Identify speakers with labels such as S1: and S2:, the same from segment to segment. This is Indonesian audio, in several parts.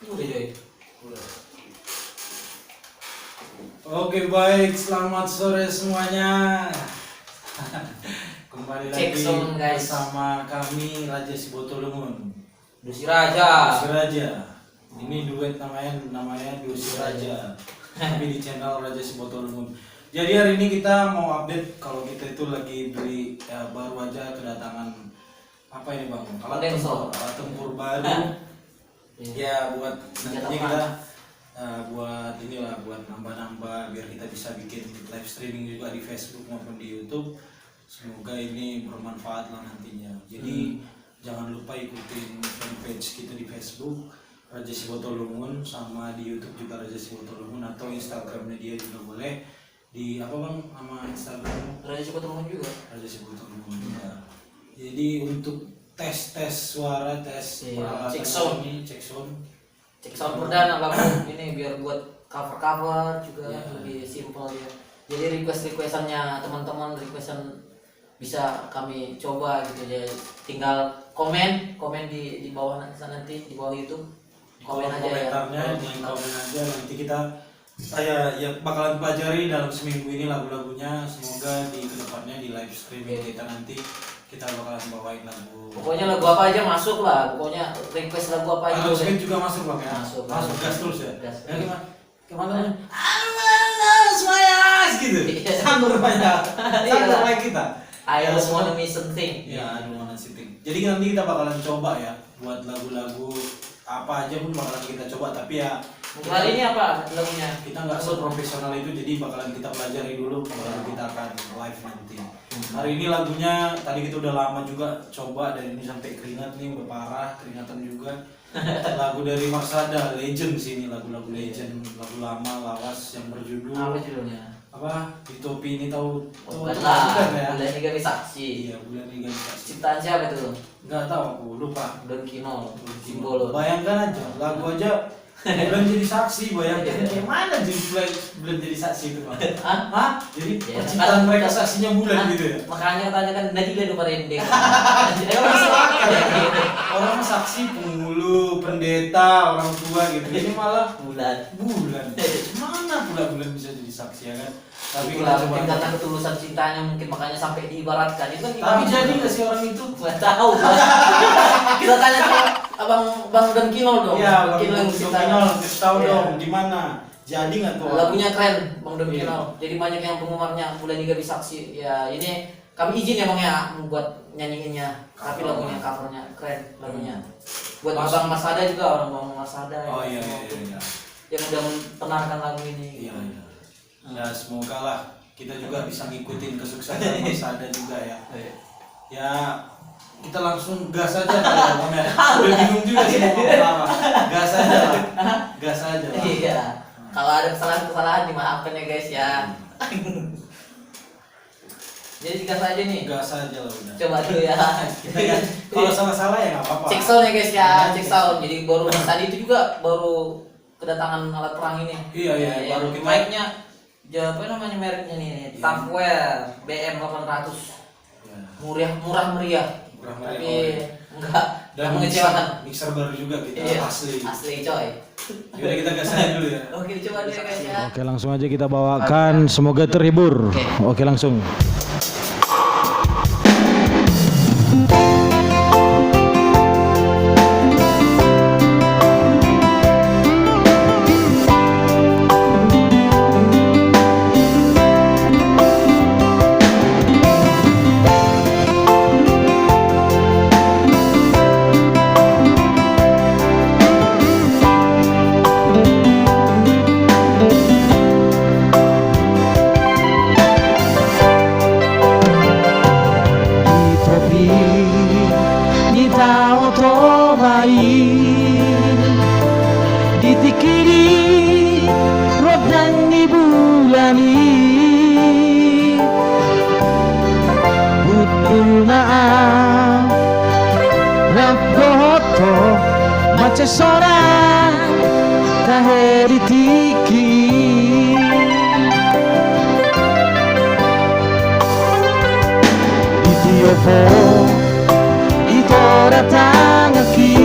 S1: Udah Joy.
S2: Udah.
S3: Oke baik, selamat sore semuanya. Kembali
S1: Cek
S3: lagi
S1: sound, guys.
S3: bersama kami Raja Sibotolumun.
S1: Dusi Raja.
S3: Dusi Raja. Ini duet namanya Dusi Raja. Tapi di channel Raja Sibotolumun. Jadi hari ini kita mau update kalau kita itu lagi beli baru aja kedatangan apa ini bang? Alat tempur baru. Ya buat nantinya kita buat inilah buat nambah-nambah biar kita bisa bikin live streaming juga di Facebook maupun di YouTube. Semoga ini bermanfaat lah nantinya. Jadi jangan lupa ikutin fanpage kita di Facebook Raja Sibotolumun, sama di YouTube juga Raja Sibotolumun, atau Instagramnya dia juga boleh. Di apa bang nama Instagram?
S1: Raja Sibotolumun juga.
S3: Raja Sibotolumun juga. Jadi untuk tes suara, tes peralatan
S1: cek sound.
S3: ini, cek sound.
S1: Cek sound perdana lagu ini biar buat cover juga lebih simple ya. Jadi requestannya teman-teman bisa kami coba gitu ya. Tinggal komen di bawah nanti di bawah YouTube. Komen aja
S3: komentarnya,
S1: ya.
S3: komen aja nanti kita ya bakalan pelajari dalam seminggu ini lagu-lagunya. Semoga di kedepannya di live streaming kita nanti kita bakalan bawain lagu.
S1: Pokoknya lagu apa aja masuk lah. Pokoknya request lagu apa aja.
S3: Musik juga masuk bang ya.
S1: Masuk
S3: gas terus ya.
S1: Gas.
S3: Ya kemana? Alas mayas gitu. Sanggur banyak. Sanggur banyak kita.
S1: I just wanna miss something.
S3: Ya, I don't wanna sitting. Jadi nanti kita bakalan coba ya buat lagu-lagu apa aja pun bakalan kita coba, tapi ya
S1: Hari ini apa lagunya?
S3: kita nggak seprofesional itu, jadi bakalan kita pelajari dulu baru kita akan live nanti. Hari ini lagunya tadi kita udah lama juga coba, dari ini sampai keringat nih, udah parah keringatan juga. Lagu dari Marsada, legend sini, lagu-lagu legend, lagu lama lawas yang berjudul
S1: Apa judulnya?
S3: apa? Di topi ini tahu
S1: Bukan
S3: ya?
S1: Bulan Tiga Saksi.
S3: Iya, bulan ini kan saksi.
S1: Ciptaan siapa itu?
S3: Nggak tahu aku, lupa.
S1: Don Kino. Simbolo.
S3: Bayangkan aja, lagu aja bulan jadi saksi, bayangkan kayak mana jadi bulan jadi saksi itu bang? Hah? Jadi
S1: Ya,
S3: percintaan mereka saksinya bulan gitu ya?
S1: Makanya katanya kan Nadila do parende.
S3: Ya masuk akal ya. Orang saksi penghulu, pendeta, orang tua gitu. Ini malah
S1: Bulan.
S3: Mana pula bulan bisa jadi saksi ya kan? Tapi
S1: Itulah,
S3: kita
S1: mungkin
S3: coba.
S1: karena ketulusan cintanya mungkin makanya sampai diibaratkan itu kan
S3: Tapi
S1: ibarat.
S3: jadi nggak sih orang itu?
S1: Nggak tahu. Kita tanya ke Bang Don Kino dong.
S3: Iya,
S1: Don
S3: Bang
S1: Kino yang
S3: Kino,
S1: ciptaan.
S3: kasih tahu
S1: Iya.
S3: dong di mana. Jadi nggak tuh?
S1: Lagunya keren Bang Don
S3: Iya.
S1: Kino. Jadi banyak yang penggemarnya Bulan Tiga Saksi. Ya ini kami izin ya Bang ya buat nyanyiinnya. Tapi lagunya covernya keren lagunya. Buat Abang Mas Ada juga, orang Bang Mas Ada.
S3: Oh
S1: ya.
S3: iya.
S1: Yang udah mengenalkan lagu ini.
S3: Iya. Ya semoga lah kita juga bisa ngikutin kesuksesan Mas Ada juga ya. Ya kita langsung gas aja kali ya Bang ya. Udah bingung juga sih mau ngomong apa. Gas aja lah. Gas aja lah.
S1: Iya. Kalau ada kesalahan dimaafkan ya guys ya. Jadi digas aja nih.
S3: Gas aja lah udah.
S1: Coba dulu ya.
S3: Kita kan kalau salah-salah ya nggak apa-apa.
S1: Cek sound ya guys ya, cek sound. Jadi baru tadi itu juga baru kedatangan alat perang ini.
S3: Iya, baru kita.
S1: Mic-nya apa namanya mereknya nih?
S3: Iya.
S1: Tupperware BM 800.
S3: Ya.
S1: Murah meriah. Tapi enggak
S3: Dan
S1: mengecewakan.
S3: mixer baru juga kita
S1: Iya.
S3: asli.
S1: Coy.
S3: Yaudah kita gas aja dulu ya.
S1: Oke, coba dulu ya guys ya.
S4: Oke, langsung aja kita bawakan, semoga terhibur. Oke, langsung. Ditikiri rodan di bulani butul naam Rabgoto mace soran taheri tiki Itiopo itora tangaki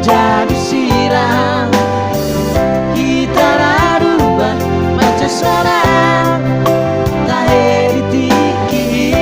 S2: jadi sirang. Kita rubah mencesona tahe ditiki.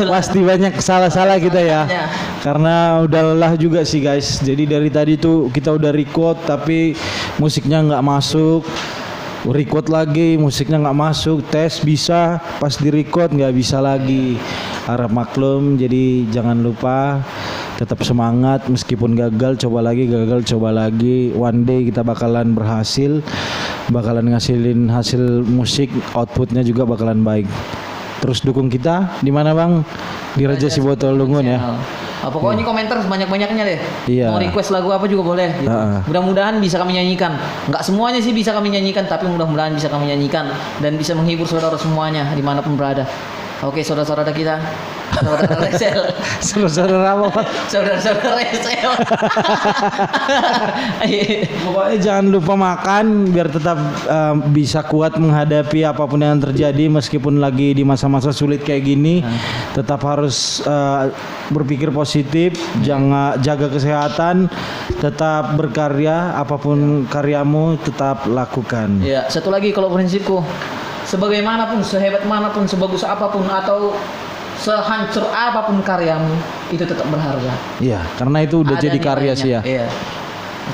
S4: Pasti banyak salah-salah kita ya. Karena udah lelah juga sih guys. Jadi dari tadi tuh kita udah record tapi musiknya nggak masuk. Record lagi musiknya nggak masuk. Tes bisa, pas di record nggak bisa lagi. Harap maklum. Jadi jangan lupa tetap semangat meskipun gagal, coba lagi, gagal coba lagi. One day kita bakalan berhasil, bakalan ngasilin hasil musik, outputnya juga bakalan baik. Terus dukung kita di mana Bang? Di Raja Si Botol Lungun ya.
S1: Pokoknya komentar sebanyak-banyaknya deh.
S4: Iya.
S1: Mau request lagu apa juga boleh. Gitu. Mudah-mudahan bisa kami nyanyikan. Nggak semuanya sih bisa kami nyanyikan, tapi mudah-mudahan bisa kami nyanyikan dan bisa menghibur saudara semuanya dimanapun berada. Oke, saudara-saudara kita, saudara Resel,
S4: Saudara apa Pak?
S1: saudara-saudara Resel.
S4: Pokoknya jangan lupa makan biar tetap bisa kuat menghadapi apapun yang terjadi meskipun lagi di masa-masa sulit kayak gini. Tetap harus berpikir positif, jangan jaga kesehatan, tetap berkarya, apapun karyamu tetap lakukan.
S1: Ya, satu lagi kalau prinsipku, sebagaimanapun, sehebat manapun, sebagus apapun atau sehancur apapun karyamu, itu tetap berharga.
S4: Iya, karena itu udah
S1: Ada
S4: jadi karya
S1: nilainya.
S4: sih ya.
S1: Iya.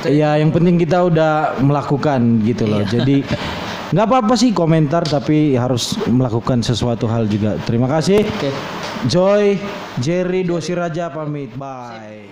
S4: Iya, yang penting kita udah melakukan gitu loh. Jadi nggak apa-apa sih komentar, tapi harus melakukan sesuatu hal juga. Terima kasih.
S1: Oke.
S4: Joy, Jerry, Dosi Raja pamit. Bye.